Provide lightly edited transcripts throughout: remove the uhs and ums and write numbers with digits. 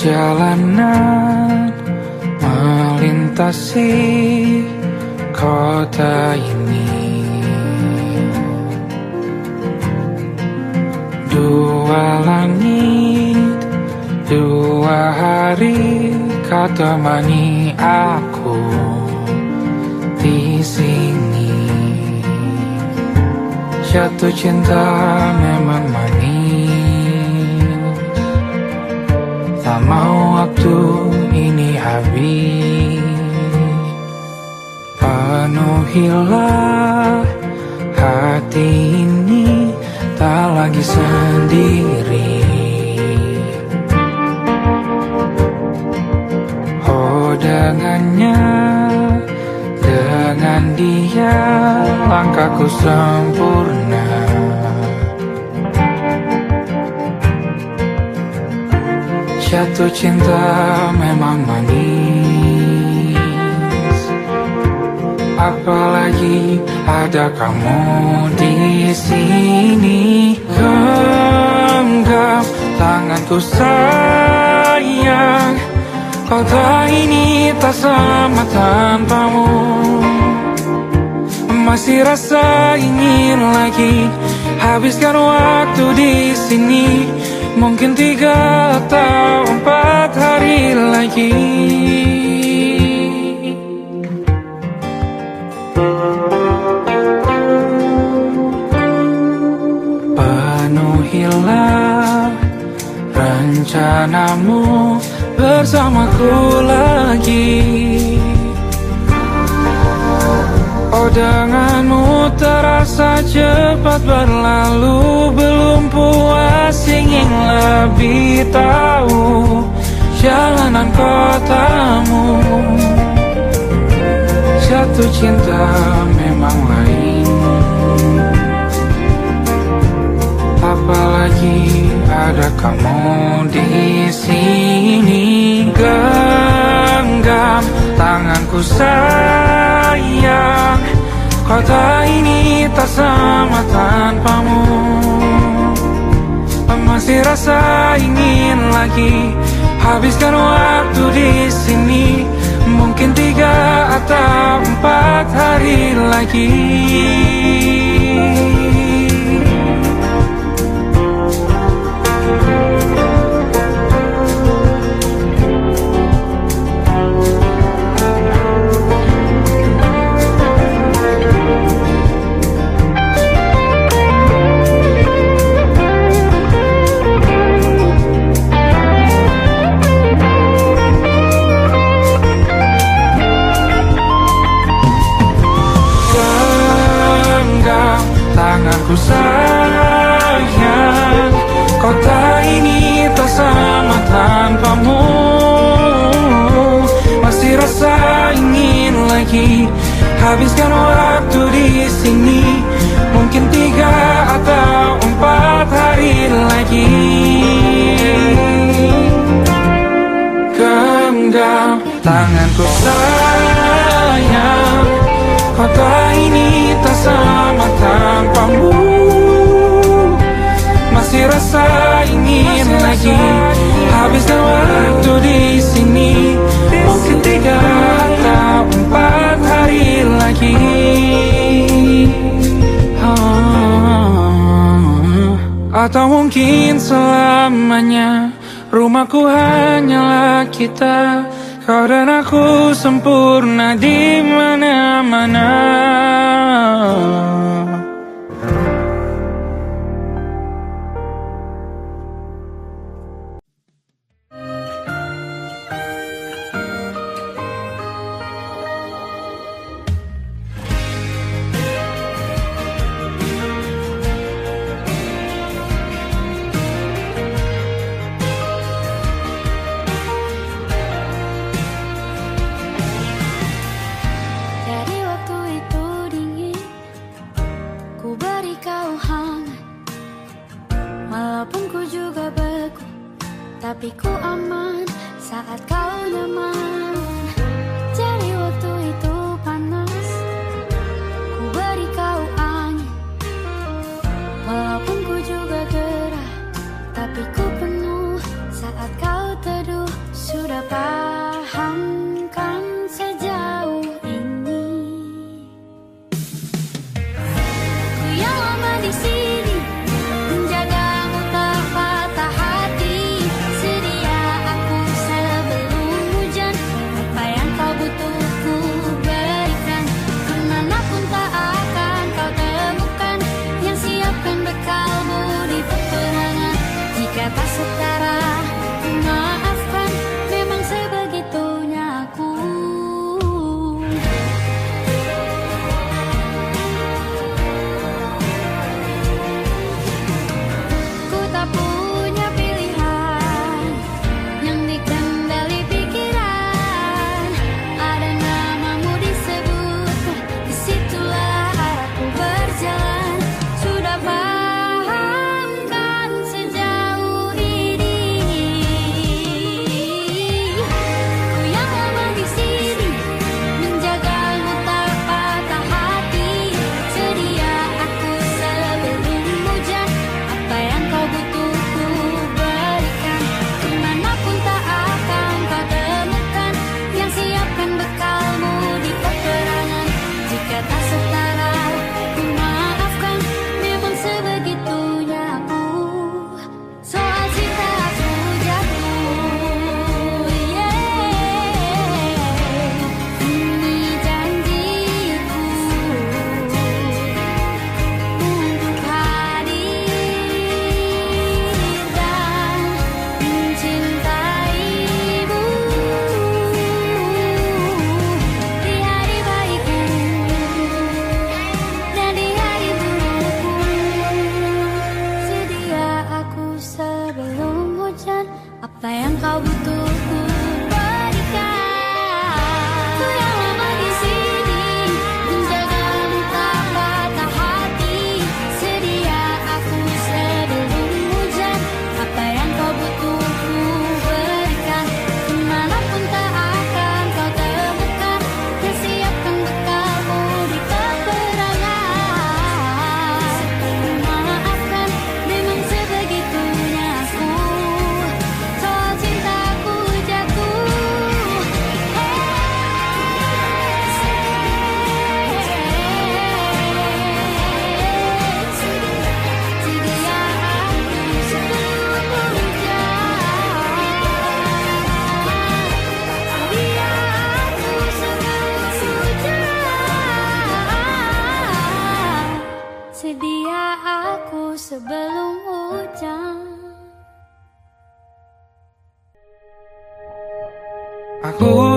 Perjalanan melintasi kota ini, dua langit, dua hari kau temani aku di sini. Jatuh cinta memang manis, tak mau waktu ini habis. Penuhilah hati ini, tak lagi sendiri. Oh dengannya, dengan dia langkahku sempurna. Jatuh cinta memang manis, apalagi ada kamu di sini. Genggam tanganku sayang, kota ini tak sama tanpamu. Masih rasa ingin lagi habiskan waktu di sini. Mungkin 3 atau 4 hari lagi. Penuhilah rencanamu bersamaku lagi. Oh denganmu terasa cepat berlalu, belum puas ingin lebih tahu jalanan kotamu. Jatuh cinta memang lain, apalagi ada kamu di sini. Genggam tanganku sayang, kota ini tak sama tanpamu. Masih rasa ingin lagi habiskan waktu di sini. Mungkin 3 atau 4 hari lagi. Tanganku sayang, kota ini tak sama tanpamu. Masih rasa ingin lagi habiskan waktu di sini. Mungkin 3 atau 4 hari lagi. Genggam tanganku sayang, kota ini tak sama tanpamu. Masih rasa ingin lagi habiskan waktu di sini. Mungkin 3 atau 4 hari lagi. Atau mungkin selamanya. Rumahku hanyalah kita, kau dan aku sempurna di mana-mana.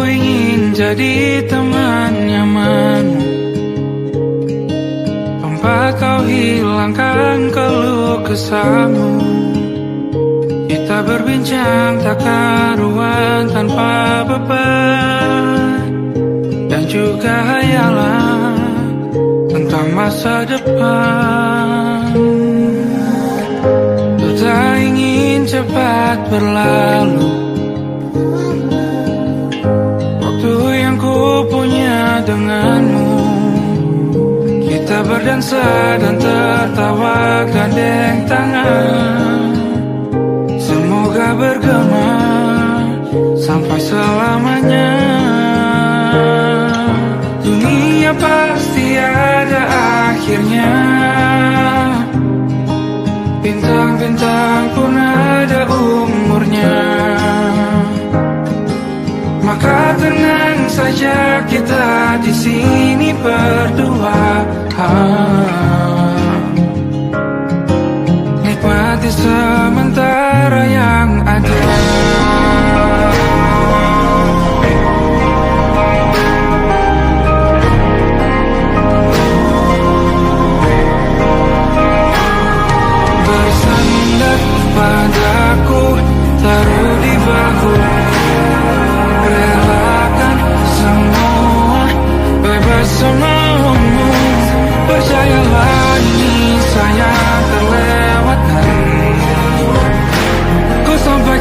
ingin jadi teman nyamanmu, tempat kau hilangkan keluh kesahmu. Kita berbincang tak karuan tanpa beban, dan juga hayalan tentang masa depan. Ku tak ingin cepat berlalu waktu yang ku punya denganmu. Kita berdansa dan tertawa gandeng tangan, semoga bergema sampai selamanya. Dunia pasti ada akhirnya, bintang-bintang pun ada umurnya. Maka tenang saja kita di sini berdua, nikmati sementara yang ada. Bersandar padaku, taruh di bahu, relakan semua, bebas semaumu. Percayalah ini sayang terlewatkan, ku sampai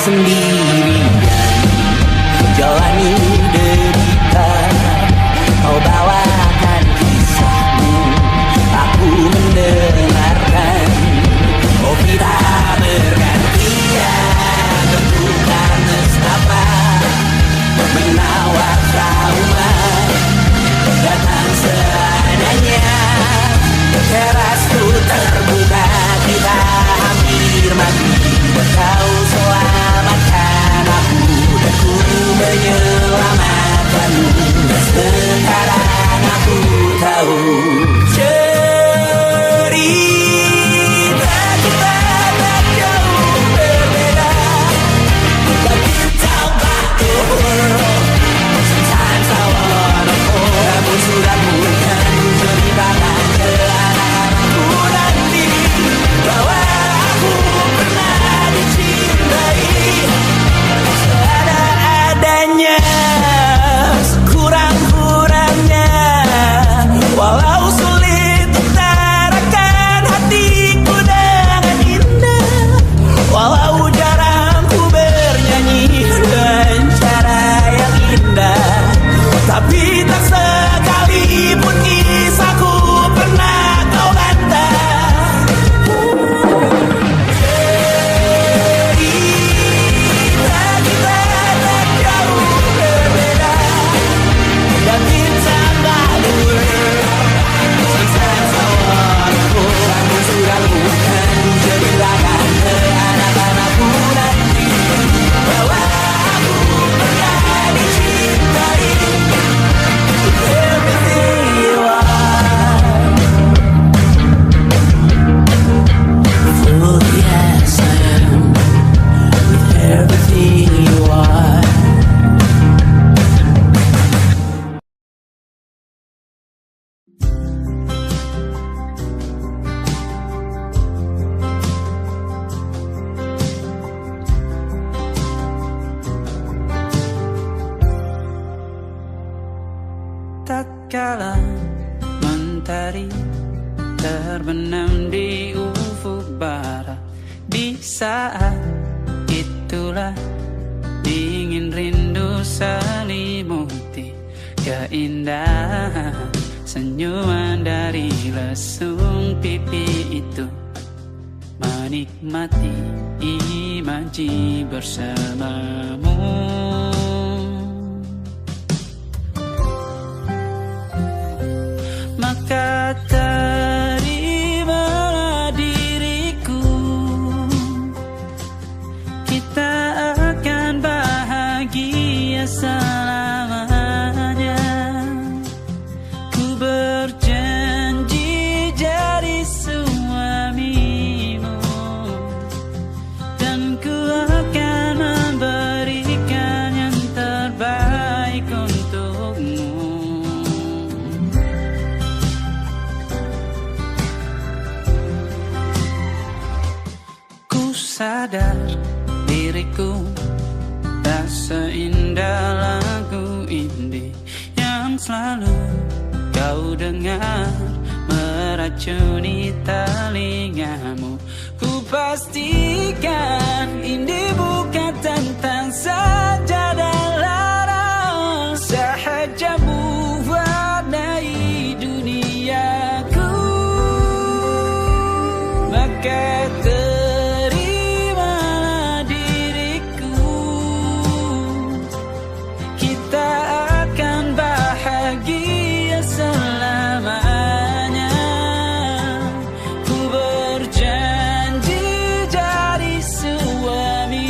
sendirian jalani derita. Kau bawakan kisahmu, aku mendengarkan. Oh tidak bergantian, bentukan nestapa menawar trauma datang seadanya. Terasku terbuka, kita hampir mati. Kau selamatkan aku dan ku menyelamatkanmu. Sekarang aku tahu cerita kita tak jauh berbeda. But you talk about the world. Sometimes I wanna call. Namun sudah bukan ceritakan ke anak-anakku nanti bahwa aku pernah dicintai seadanya, sekurang-kurangnya. Walau sulit utarakan hatiku dengan indah, walau jarang ku bernyanyi dengan cara yang indah, tapi tak sekalipun kisahku pernah kau bantah. Cerita kita tak jauh berbeda, but it's about the world. Sometimes I wanna go. Namun sudah bukan ceritakan ke anak-anakku nanti bahwa aku pernah dicintai. Everything you are, fully as I am, with everything you are. Tak kala mentari terbenam di ufuk barat, di saat itulah dingin rindu selimuti keindahan senyuman dari lesung pipi itu, menikmati imaji bersamamu. Maka terimalah diriku, kita akan bahagia selamanya. Ku berjanji jadi suamimu, dan ku akan memberikan yang terbaik untukmu. Sadar diriku tak seindah lagu indie yang selalu kau dengar meracuni telingamu. Ku pastikan indie bukan tentang sajadah lara, sahajamu warnai duniaku. Maka suamimu.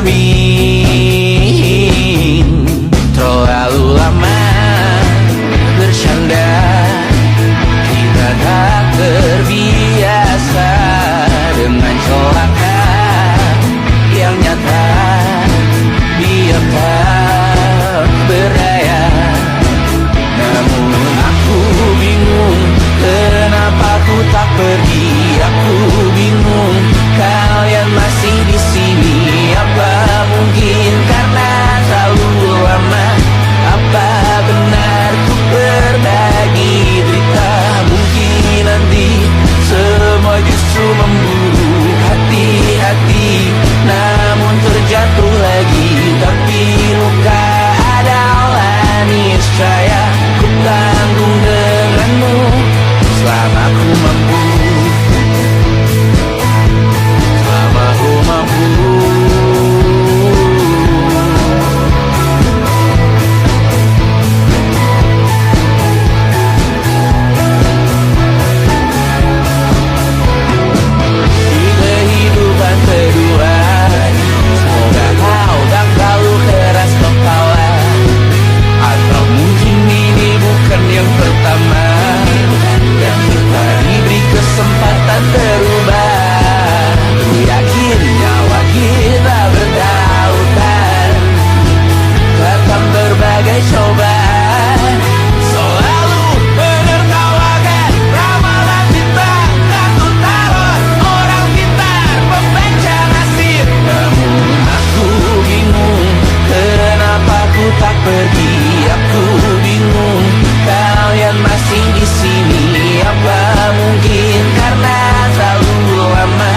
bergeming. Terlalu lama bercanda, kita tak terbiasa dengan celaka yang nyata. Biar tak berdaya, namun aku bingung kenapa ku tak pergi. Aku bingung kalian masih di sini. Apa mungkin karena terlalu lama? Apa benar ku berbagi derita? Mungkin nanti semua justru memburu hati-hati, namun terjatuh lagi. Tapi luka adalah niscaya ku tanggung denganmu selama ku mampu. Selama ku mampu. Di kehidupan kedua, semoga kau tak terlalu keras kepala. Atau mungkin ini bukan yang pertama yang kita diberi kesempatan berubah. Ku yakin nyawa kita bertautan akan berbagai cobaan. Selalu menertawakan ramalan bintang, kartu tarot orang pintar pembaca nasib. Namun aku bingung kenapa ku tak pergi. Aku bingung kalian masih di sini. Apa mungkin karena terlalu lama?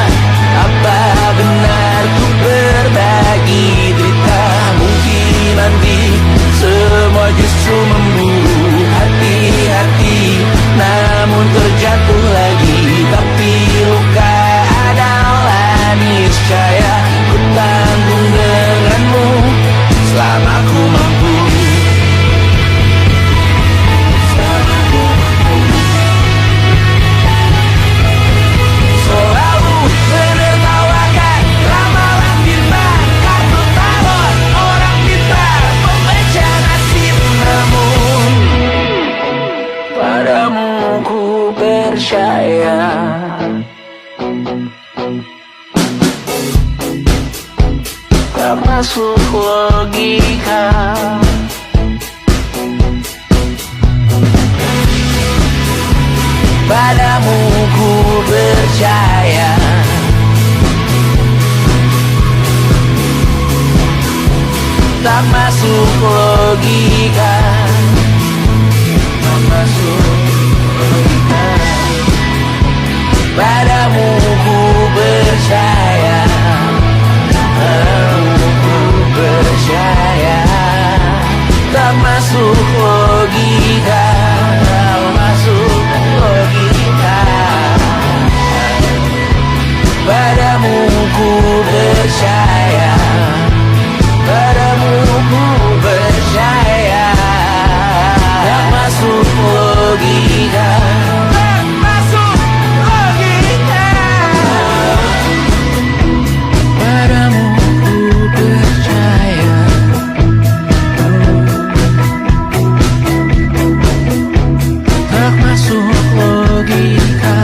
Apa benar ku berbagi derita? Mungkin nanti semua justru memburu hati-hati, namun terjatuh lagi. Tapi luka adalah niscaya ku tanggung denganmu selama ku mampu. Selalu menertawakan ramalan bintang, kartu tarot orang pintar pembaca nasib. Namun padamu ku percaya. Tak masuk logika. Padamu ku percaya. Tak masuk logika. Tak masuk logika. Padamu ku percaya. Padamu ku percaya. Tak masuk logika. Tak masuk logika. Padamu ku percaya. Padamu ku percaya. Tak masuk logika. Tak masuk logika. Padamu ku percaya. Tak masuk logika.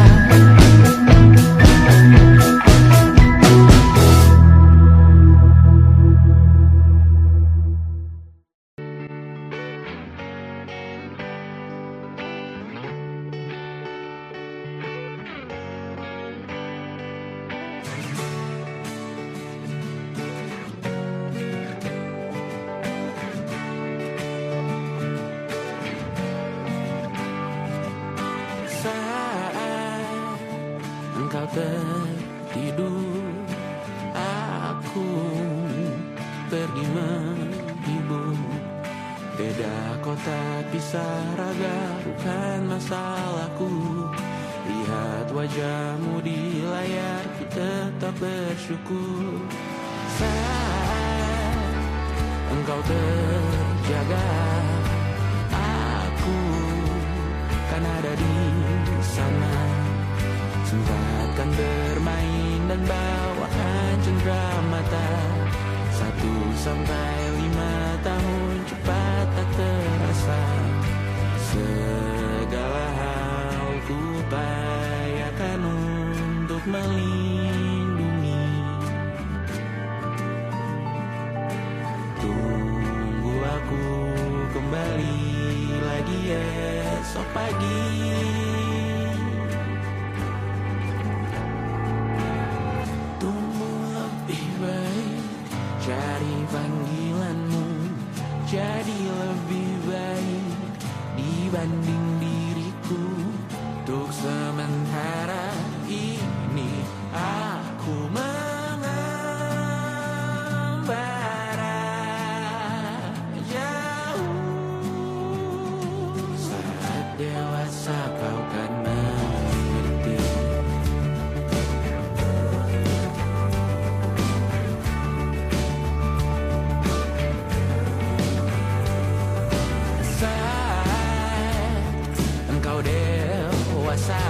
Saat engkau tertidur, aku pergi menghibur. Beda kota pisah raga bukan masalahku. Lihat wajahmu di layar, ku tetap bersyukur. Saat engkau terjaga, aku kan ada di sana. Sempatkan bermain dan bawakan cendera mata. sampai 5 tahun cepat tak terasa. Segala hal ku upayakan untuk melindungi. Tunggu aku kembali lagi esok pagi. Tumbuh lebih baik, cari panggilanmu, jadi lebih baik dibanding diriku. Untuk sementara ini aku mengembara jauh. Saat dewasa kau kan mengerti. Engkau dewasa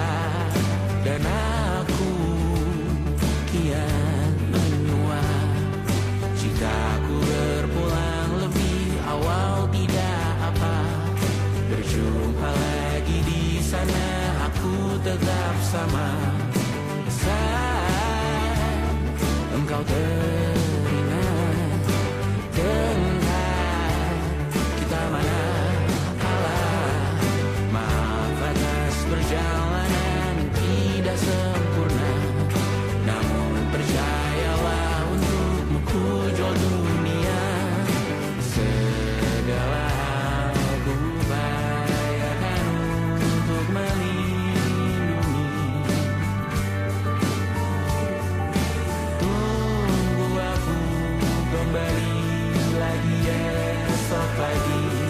dan aku kian menua. Jika aku berpulang lebih awal tidak apa. Berjumpa lagi di sana, aku tetap sama. Saat engkau teringat tentang kita mana perjalanan tidak sempurna, namun percayalah untukmu ku jual dunia. Segala hal ku upayakan untuk melindungi. Tunggu aku kembali lagi esok pagi.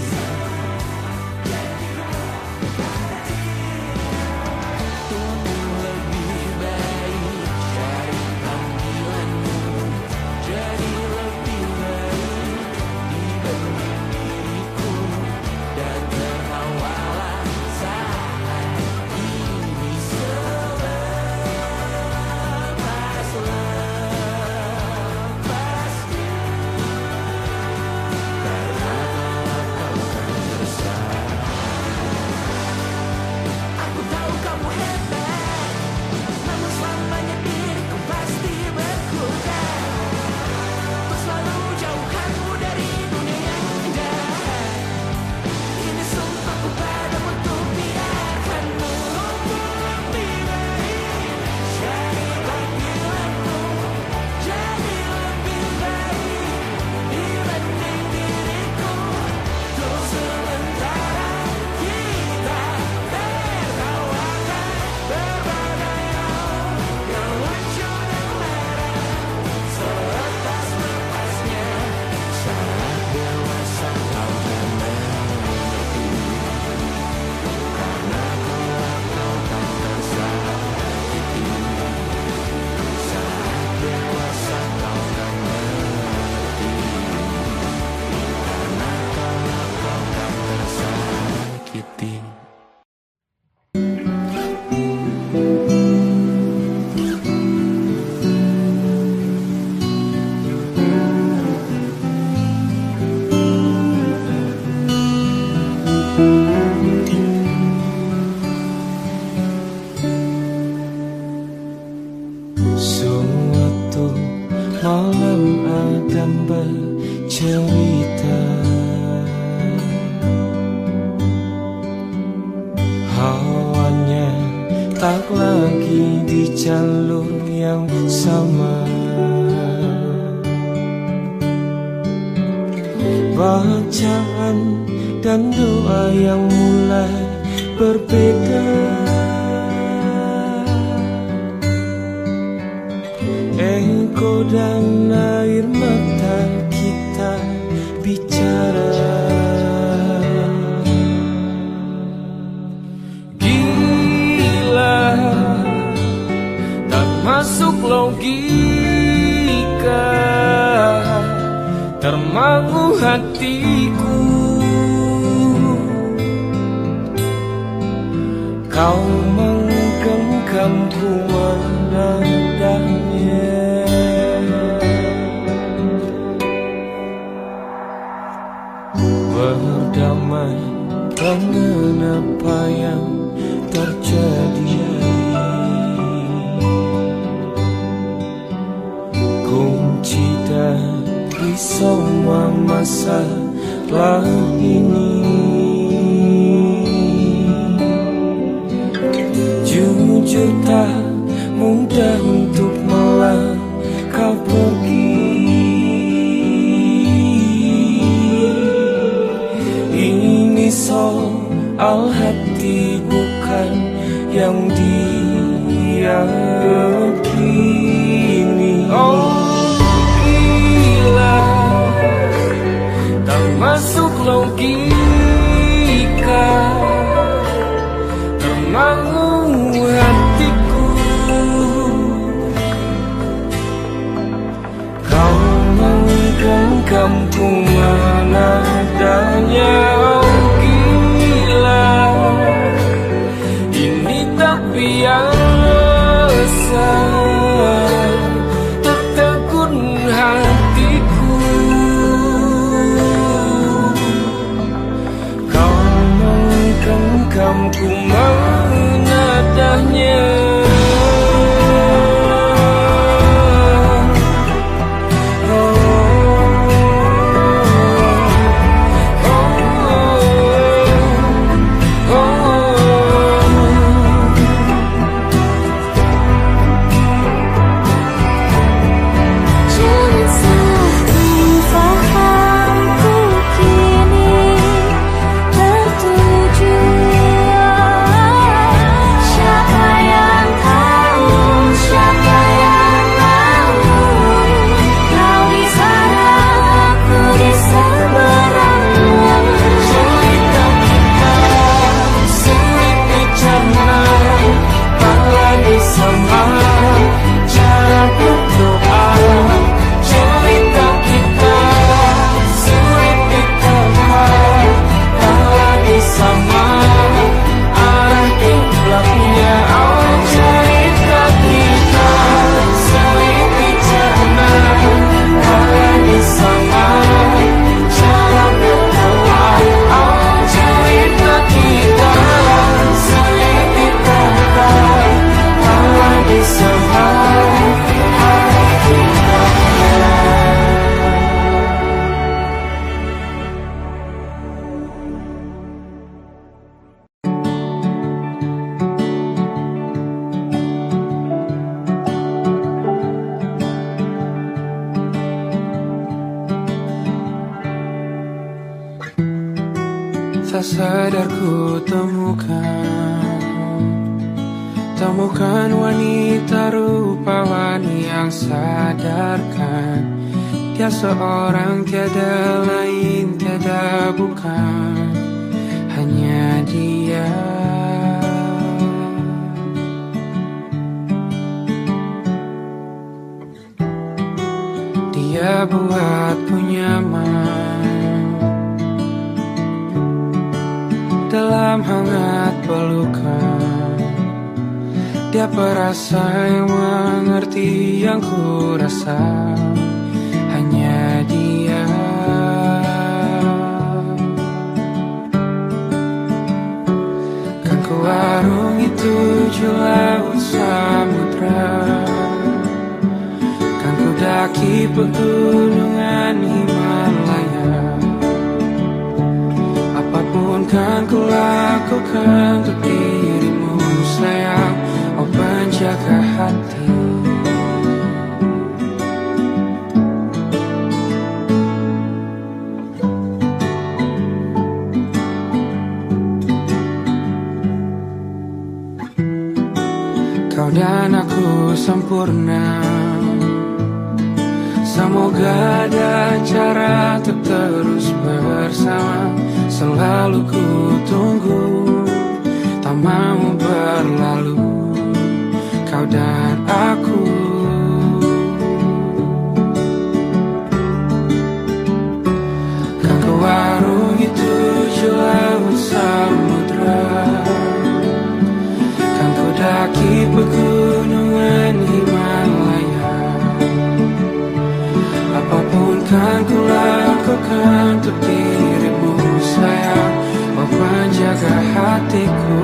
malam Adam bercerita, hawanya tak lagi di jalur yang sama. Bacaan dan doa yang mulai berbeda. Engkau dan air mata kita bicara. Gila, tak masuk logika, termangu hatiku. Kau menggenggamku menandanya. berdamai dengan apa yang terjadi. Kunci dari semua masalah ini, jujur tak mudah untuk melangkah pergi. Ini soal hati bukan yang diyakini. Oh gila, tak masuk logika, termangu hatiku. Kau menggenggamku menadanya. Oh gila, ini tak biasa, tertegun hatiku. Kau menggenggamku menadanya. Tak sadar ku temukan wanita rupawan yang sadarkan dia seorang, tiada lain, tiada bukan, hanya dia. Dia buatku nyaman dalam hangat pelukan. Dia perasa yang mengerti yang ku rasa, hanya dia. Kan ku warungi 7 laut samudra, kan ku daki pegunungan Himalaya. Apapun kan ku lakukan untuk dirimu sayang, oh penjaga hati. Kau dan aku sempurna, semoga ada cara untuk terus bersama. Selalu ku tunggu, tak mau berlalu, kau dan aku. Kan ku warungi 7 laut samudra, kan ku daki pegunungan Himalaya. Apapun kan ku lakukan untuk dirimu penjaga hatiku.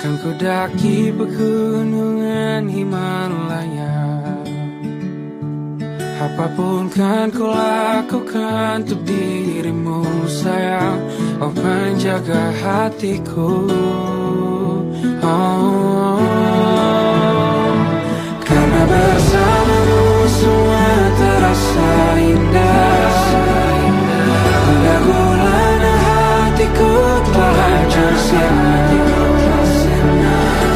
Kan ku daki pegunungan Himalaya. Apapun kan ku lakukan untuk dirimu sayang, oh penjaga hatiku. Oh, karena bersamamu semua terasa indah. Gula-gulana hatiku telah hancur sia-sia.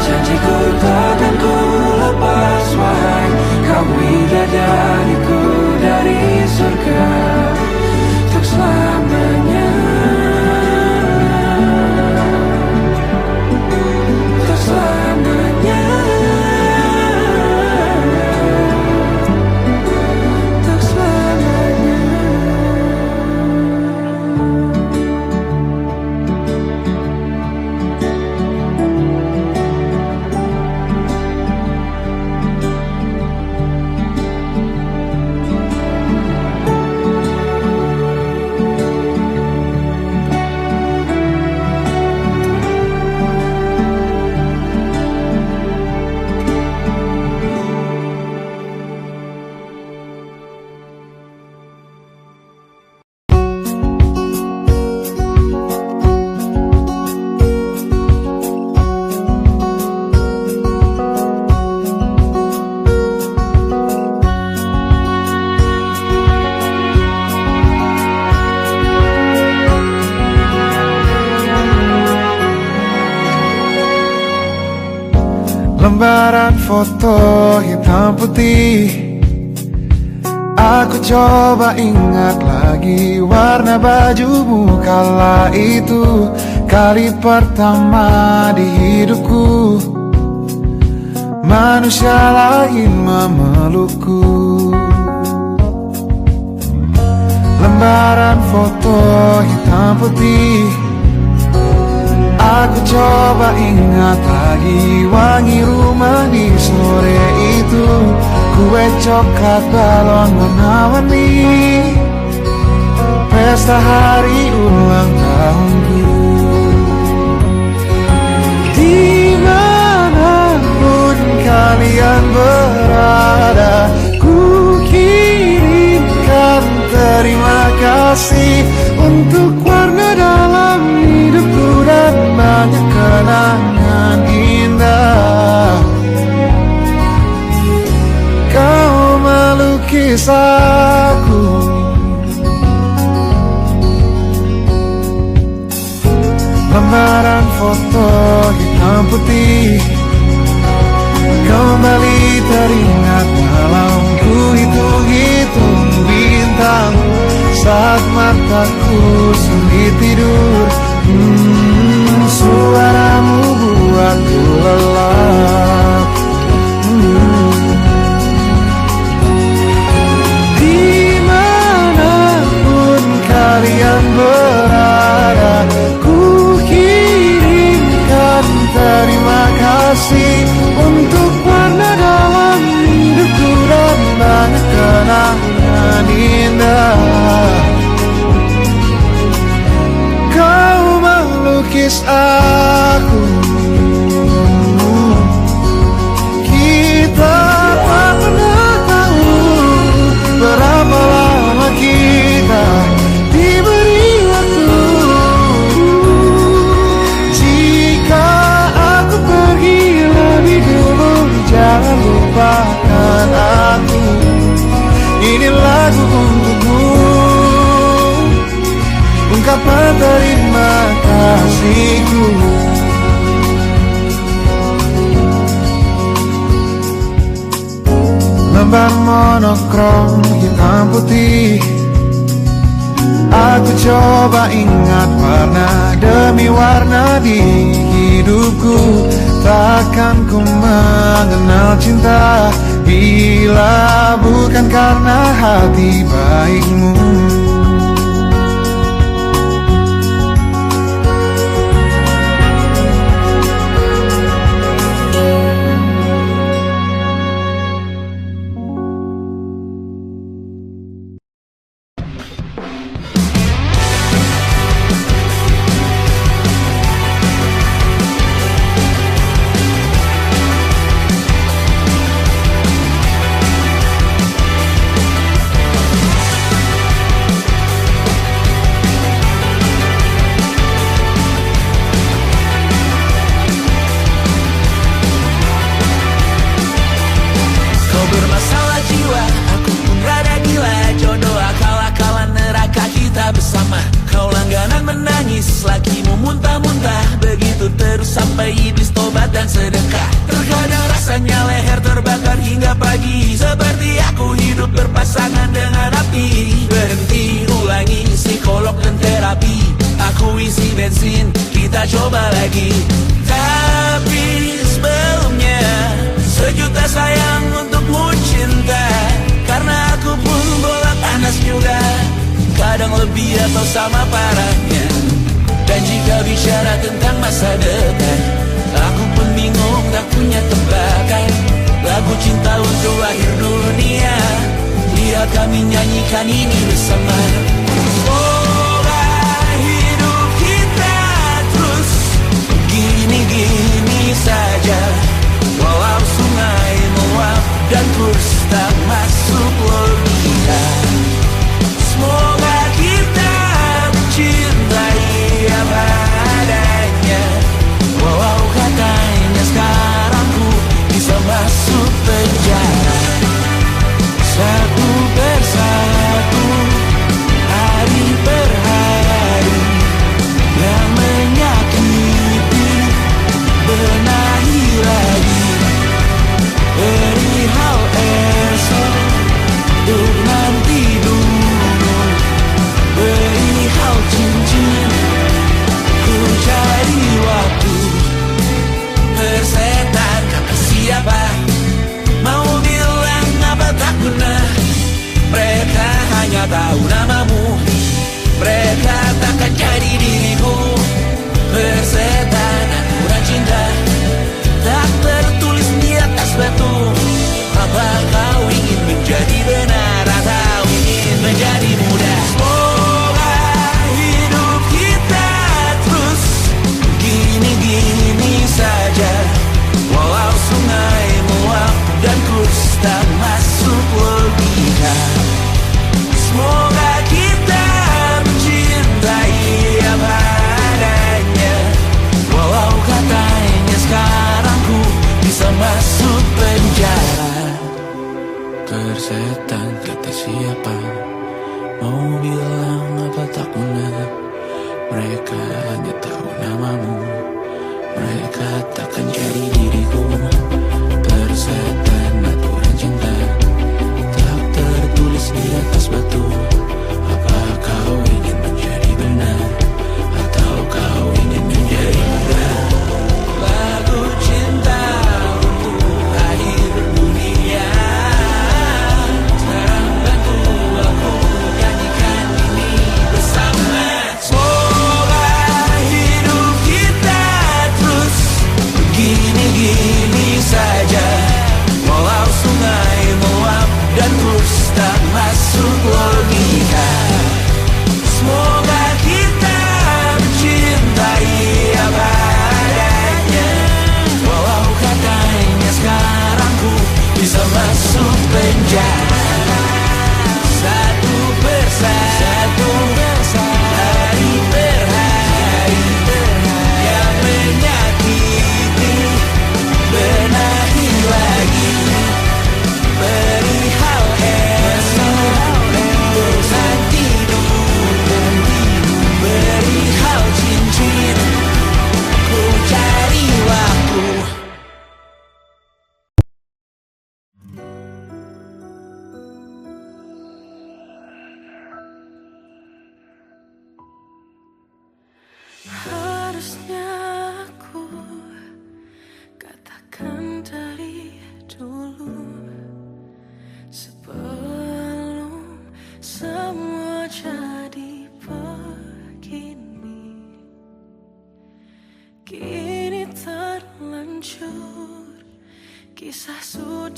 Janjiku takkan ku lepas, wahai kau bidadariku dari surga untuk selamanya, untuk selamanya, untuk selamanya. Lembaran foto hitam putih, aku coba ingat lagi warna bajumu kala itu. Kali pertama di hidupku manusia lain memelukku. Lembaran foto hitam putih, aku coba ingat lagi wangi rumah di sore itu. Kue coklat balon warna-warni, pesta hari ulang tahunku. Dimanapun kalian berada, ku kirimkan terima kasih untuk warna dalam hidupku dan banyak kenangan indah. Kau melukis aku, lembaran foto hitam putih kembali teringat dalam ku hitung-hitung bintang saat mataku sulit tidur. Suaramu buatku lelap. Dimanapun kalian berada, ku kirimkan terima kasih untuk warna dalam hidupku dan banyak kenangan indah. Kau melukis aku, kita tak pernah tahu berapa lama kita diberi waktu. Jika aku pergi lebih dulu, jangan lupakan aku. Ini lagu untukmu, ungkapan terima kasihku. ban monokrom hitam putih. Aku coba ingat warna demi warna di hidupku. Takkan ku mengenal cinta bila bukan karena hati baikmu.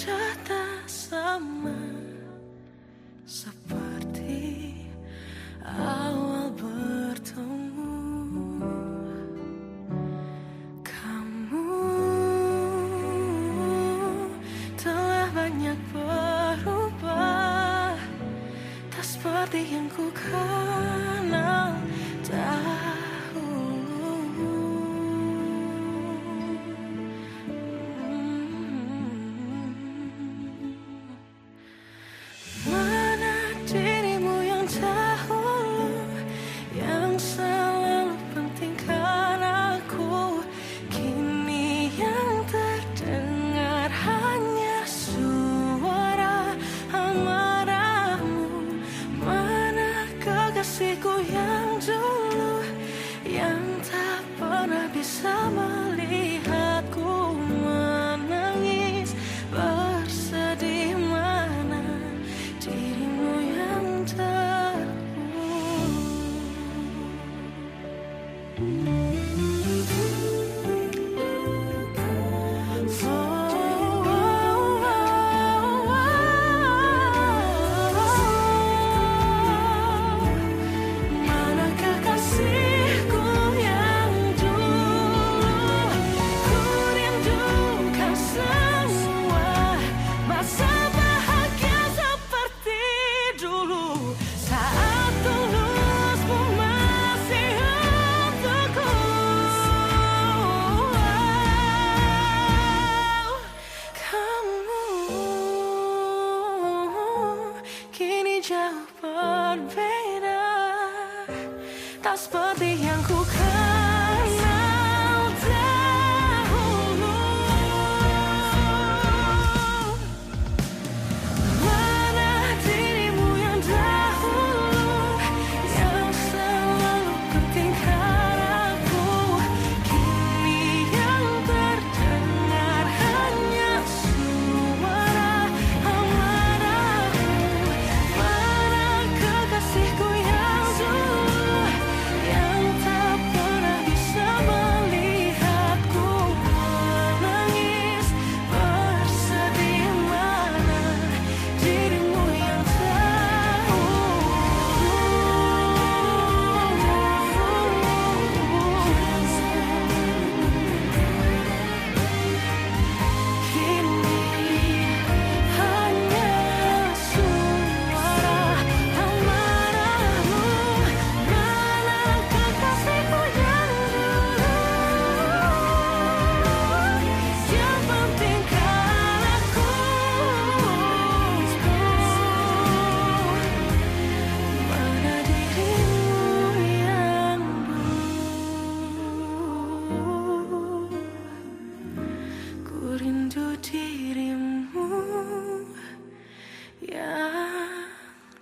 sudah tak sama seperti awal bertemu. Kamu telah banyak berubah, tak seperti yang ku kenal dahulu. Mana dirimu yang dahulu, yang selalu pentingkan aku, kini yang terdengar hanya suara amarahmu. Mana kekasihku yang dulu, yang tak pernah bisa melihatku menangis bersedih. Mana dirimu yang mana kekasihku yang dulu, ku rindukan semua masa bahagia seperti dulu, saat tulusmu masih untukku. Kamu kini jauh berbeda, tak seperti yang ku kenal dahulu. Mana dirimu yang dahulu, yang selalu pentingkan aku, kini yang terdengar hanya suara amarahmu. Mana kekasihku yang dulu, yang tak pernah bisa melihatku menangis bersedih. Mana dirimu yang kini hanya suara amarahmu. Mana kekasihku yang dulu, yang pentingkan aku, mana dirimu yang dulu, ku rindu dirimu yang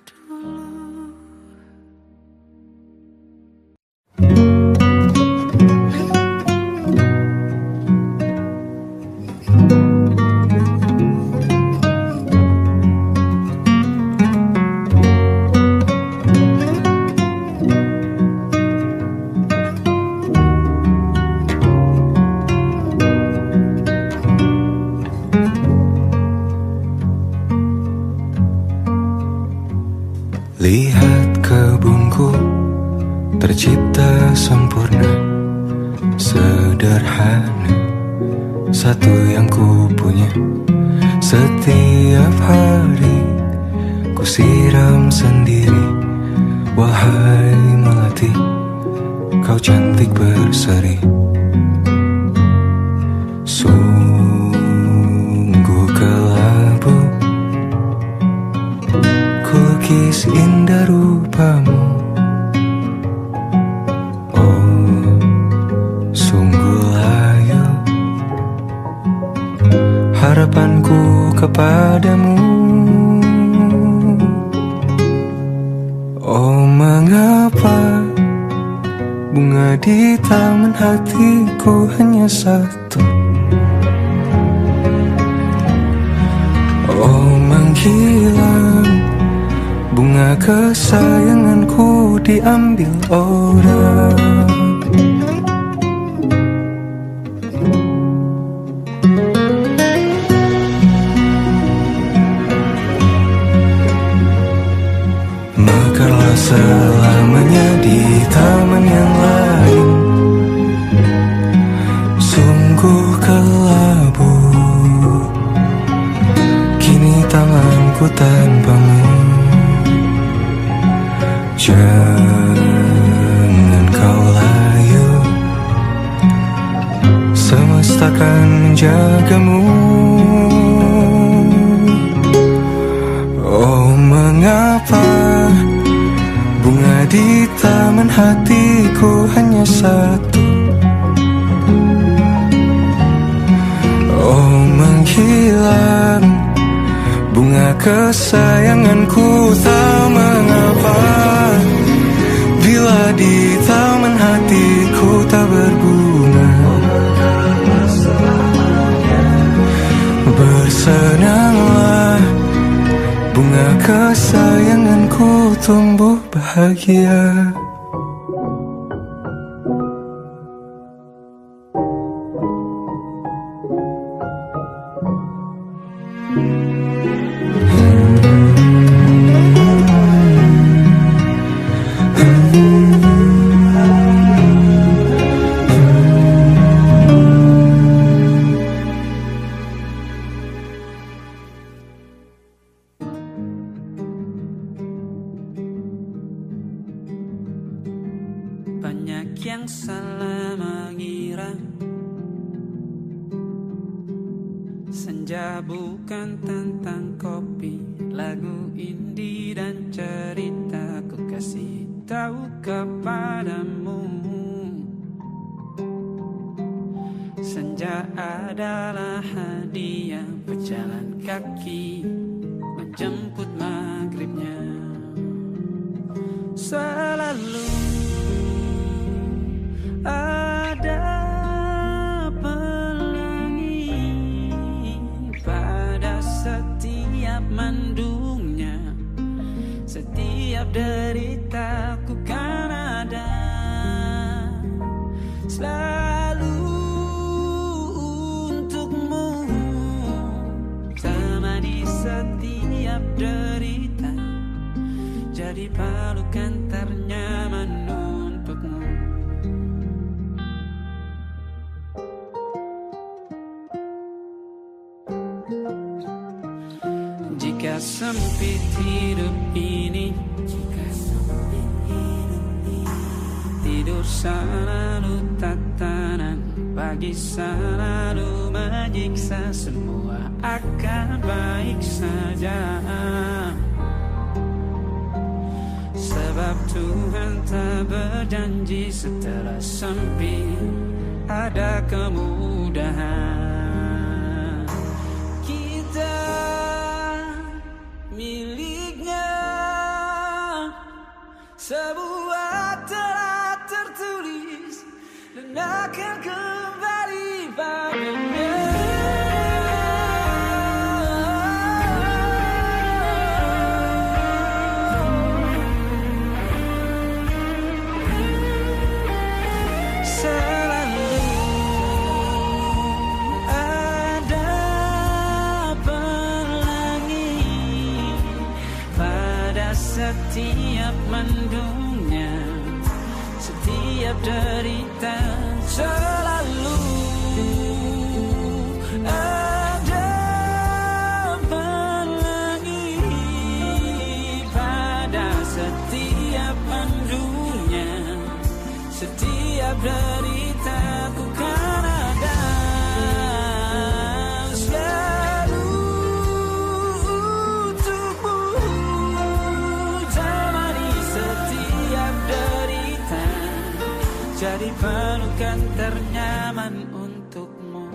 dulu. Lihat kebunku tercipta sempurna, sederhana, satu yang ku punya. Setiap hari ku siram sendiri. Wahai melati, kau cantik berseri. Sungguh kelabu kulukis indah rupamu. Oh, sungguh layu harapanku kepadamu. Oh, mengapa bunga di taman hatiku hanya satu? Oh, menghilang bunga kesayanganku diambil orang. selamanya di taman yang lain. Sungguh kelabu kini tanganku tanpamu. Jangan kau layu, semesta akan menjagamu. Oh, mengapa bunga di taman hatiku hanya satu? Oh, menghilang bunga kesayanganku, tak mengapa bila di taman hatiku tak berbunga. Bersenanglah bunga kesayanganku tumbuh bahagia. Banyak yang salah mengira senja bukan tentang kopi, lagu indie dan cerita. Ku kasih tahu kepadamu, senja adalah hadiah pejalan kaki menjemput maghribnya. Selalu ada pelangi pada setiap mendungnya, setiap deritaku kan ada selalu untukmu, temani setiap derita, jadi pelukan ternyaman untukmu. Jika sempit hidup ini, tidur selalu tatanan, pagi selalu menyiksa, semua akan baik saja. Sebab Tuhan tak berjanji setelah sempit ada kemudahan. Kita miliknya, sebuah telah tertulis dan akan kembali padanya. Setiap mendungnya, setiap derita, selalu ada pelangi pada setiap mendungnya, setiap derita ku kan ada jadi pelukan ternyaman untukmu.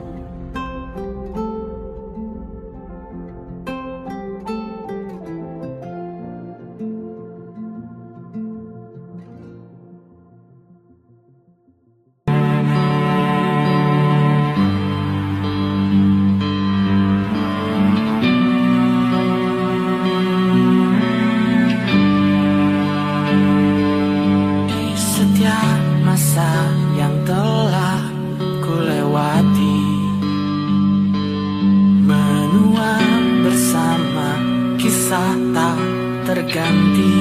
Masa yang telah ku lewati, menua bersama kisah tak terganti.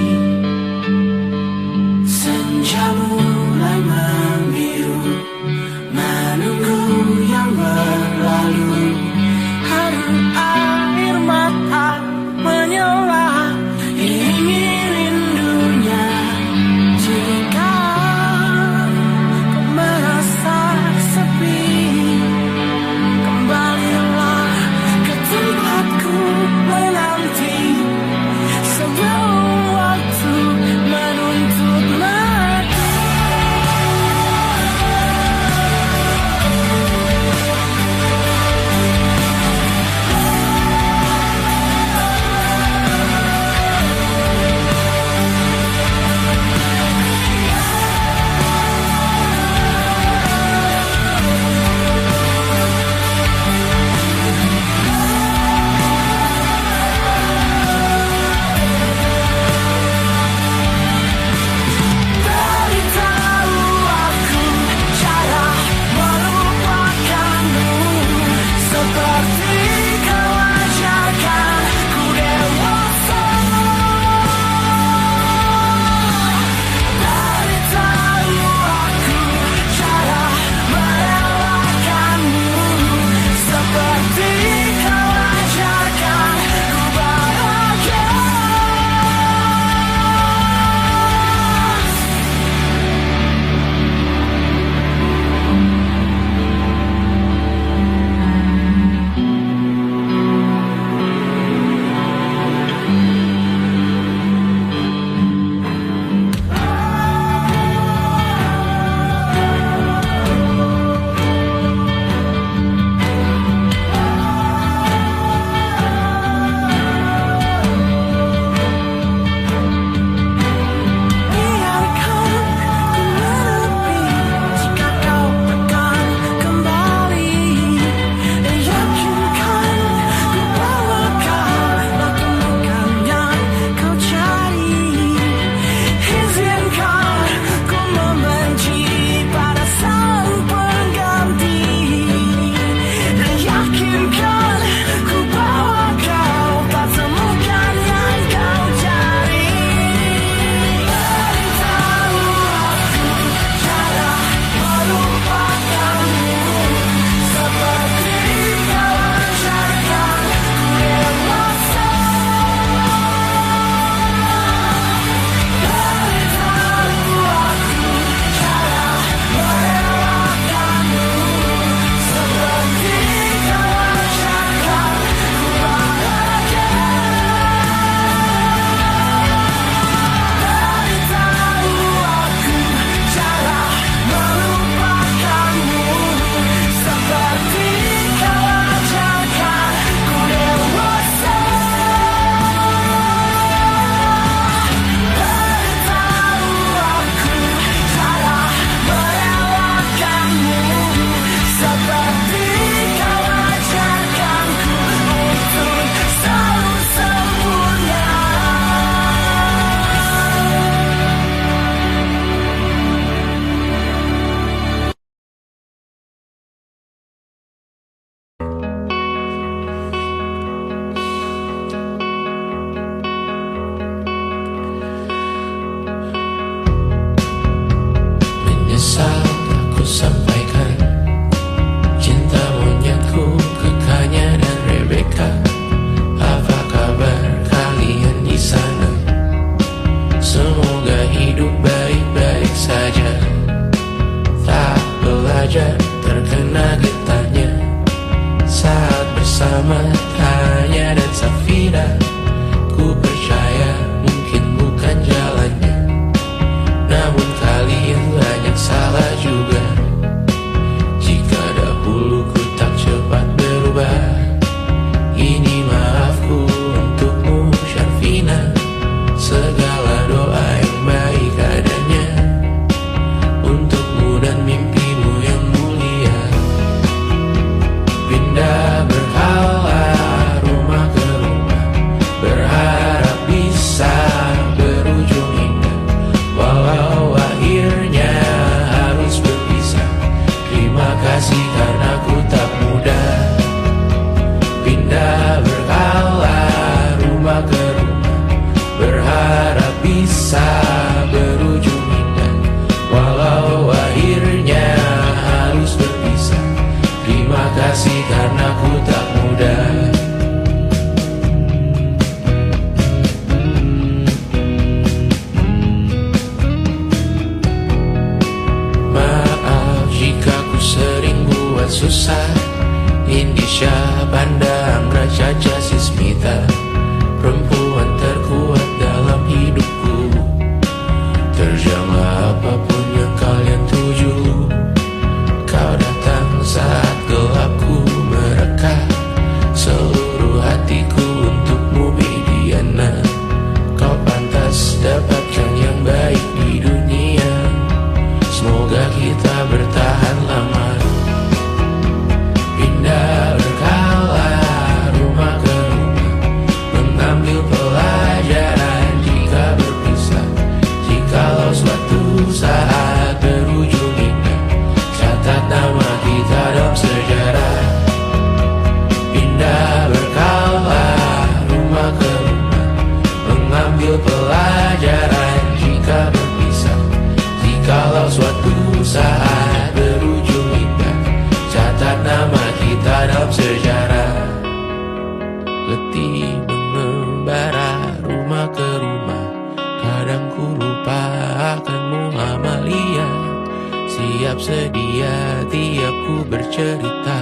sedia tiap ku bercerita.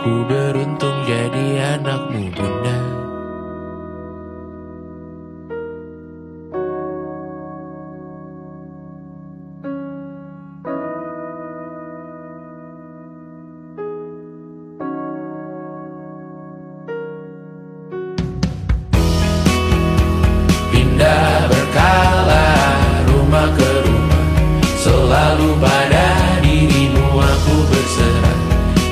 Ku beruntung jadi anakmu bunda. Pindah berkala rumah ke rumah, selalu pada dirimu aku berserah.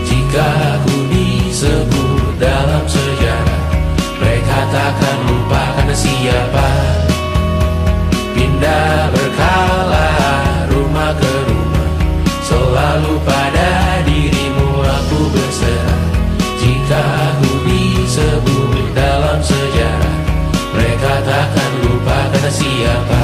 Jika aku disebut dalam sejarah, mereka takkan lupa karena siapa. Pindah berkala rumah ke rumah, selalu pada dirimu aku berserah. Jika aku disebut dalam sejarah, mereka takkan lupa karena siapa.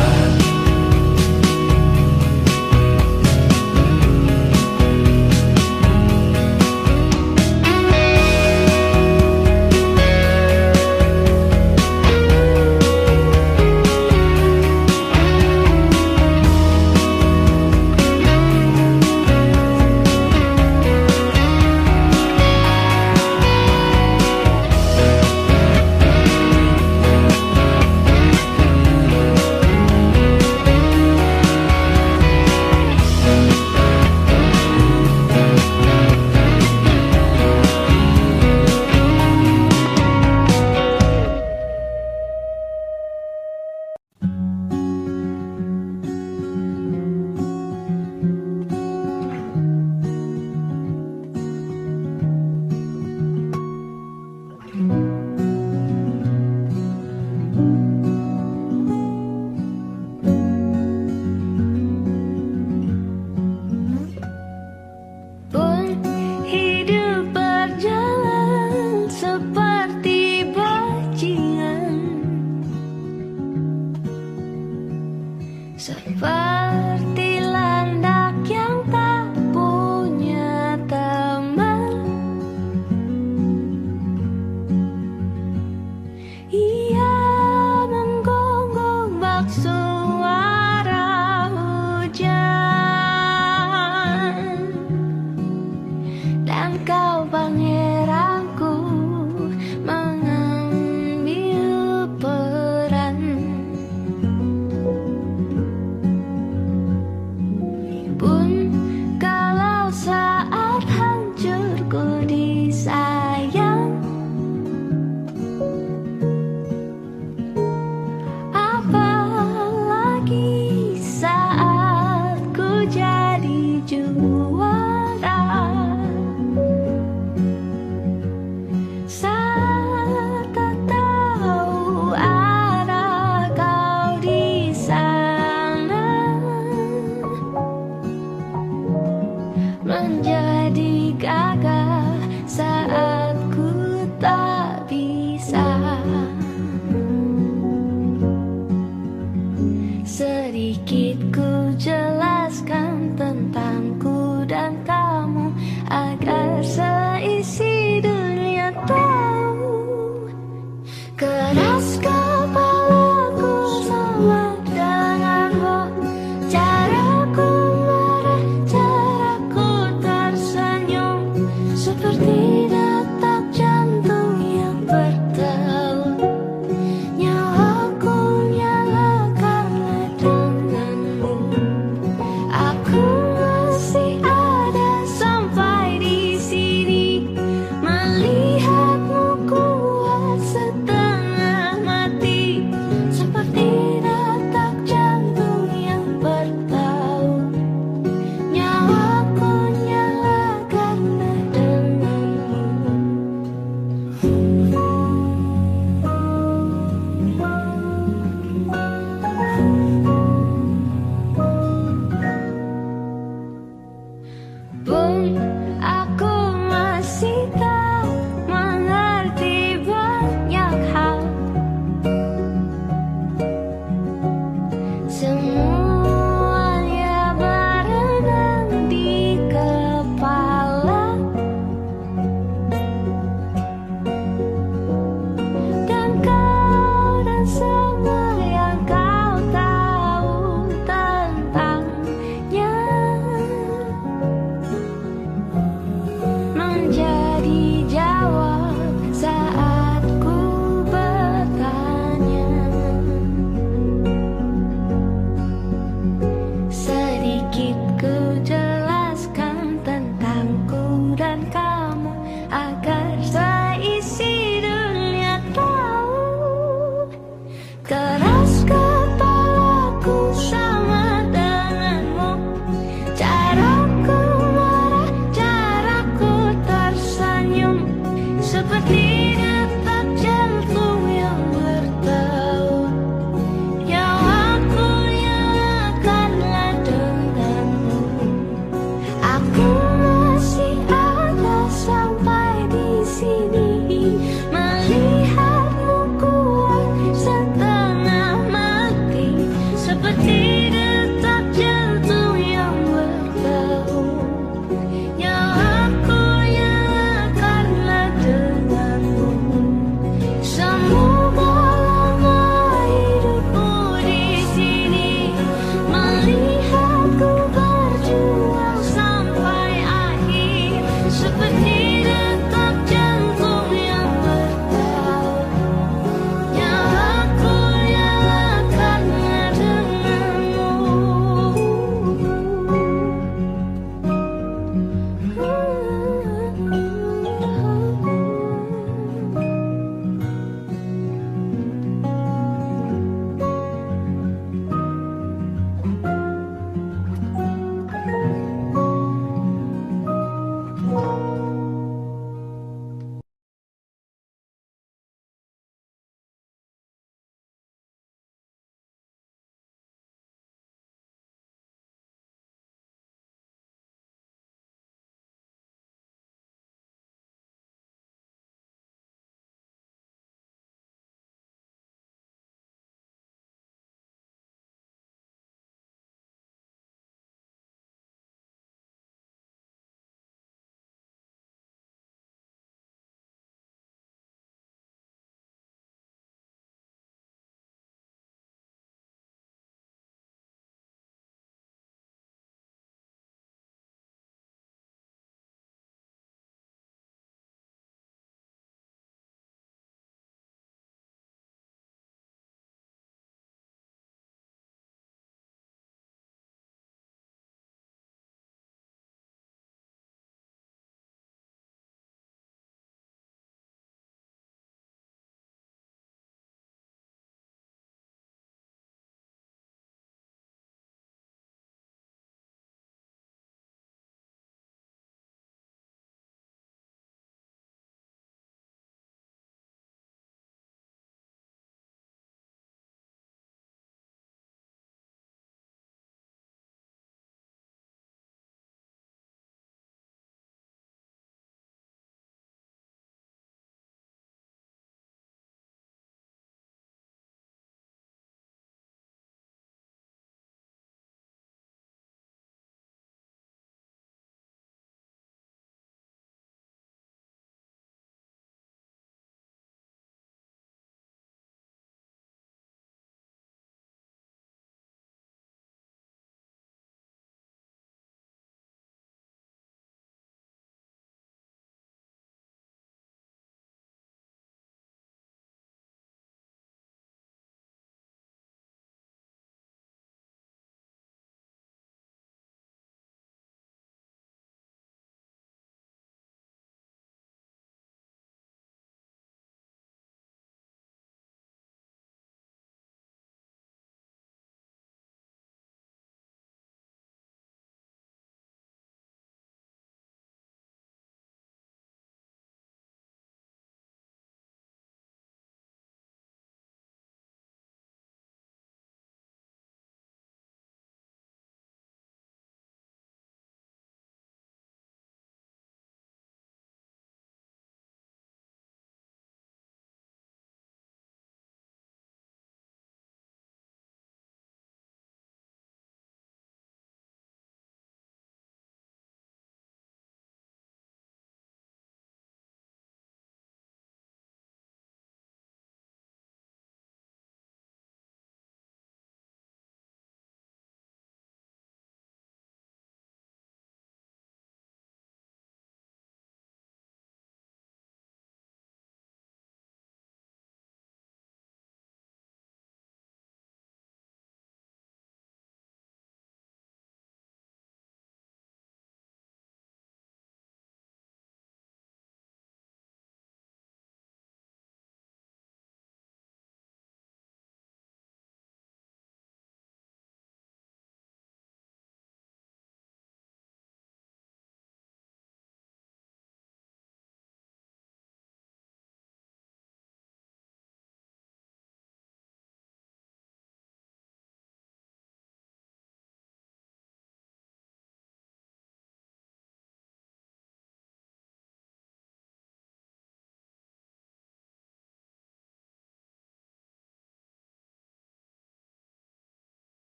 Seperti landak yang tak punya teman.